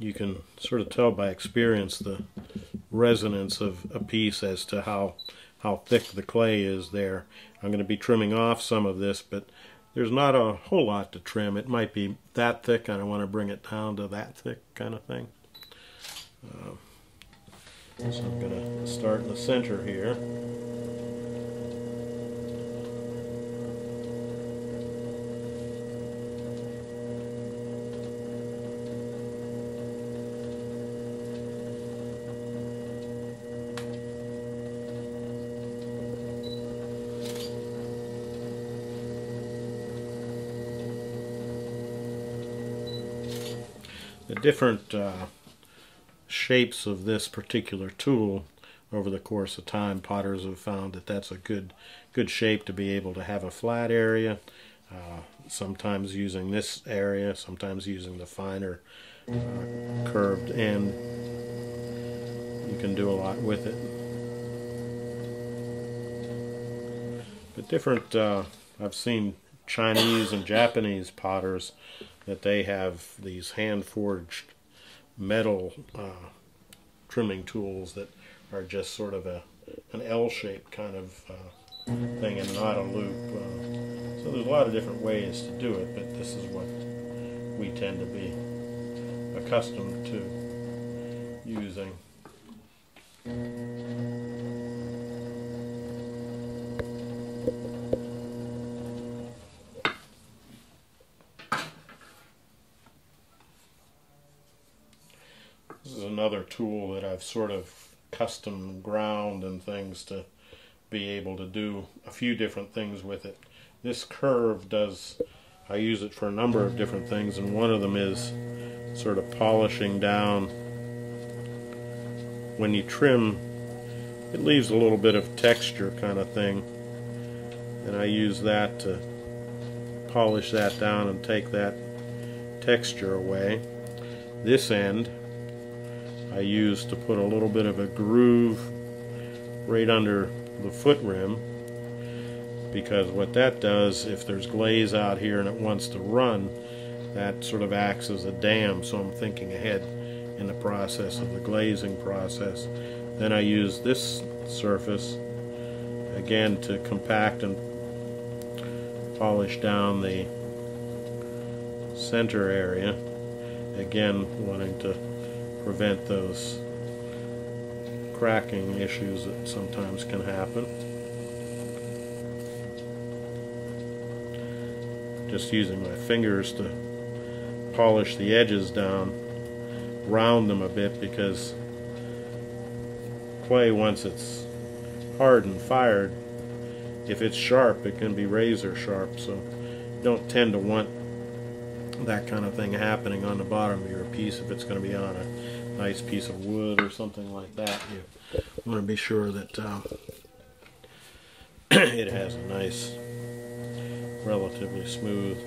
you can sort of tell by experience the resonance of a piece as to how thick the clay is there. I'm going to be trimming off some of this, but there's not a whole lot to trim. It might be that thick, and I want to bring it down to that thick kind of thing. So I'm going to start in the center here. The different shapes of this particular tool over the course of time, potters have found that that's a good shape to be able to have a flat area, sometimes using this area, sometimes using the finer curved end. You can do a lot with it. But different, I've seen Chinese and Japanese potters that they have these hand-forged metal trimming tools that are just sort of an L-shaped kind of thing and not a loop. So there's a lot of different ways to do it, but this is what we tend to be accustomed to using. This is another tool that I've sort of custom ground and things to be able to do a few different things with it. This curve I use it for a number of different things, and one of them is sort of polishing down. When you trim, it leaves a little bit of texture kind of thing, and I use that to polish that down and take that texture away. This end I use to put a little bit of a groove right under the foot rim, because what that does, if there's glaze out here and it wants to run, that sort of acts as a dam, so I'm thinking ahead in the process of the glazing process. Then I use this surface again to compact and polish down the center area, again wanting to prevent those cracking issues that sometimes can happen. Just using my fingers to polish the edges down, round them a bit, because clay, once it's hard and fired, if it's sharp, it can be razor sharp, so you don't tend to want that kind of thing happening on the bottom of your piece. If it's going to be on a nice piece of wood or something like that, you want to be sure that it has a nice, relatively smooth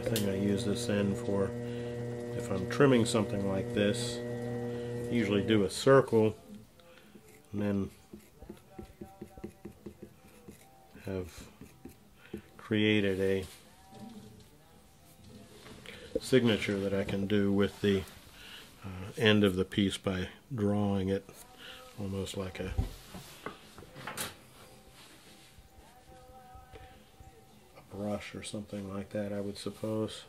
thing I use this end for. If I'm trimming something like this, I usually do a circle and then have created a signature that I can do with the end of the piece by drawing it almost like a brush or something like that, I would suppose.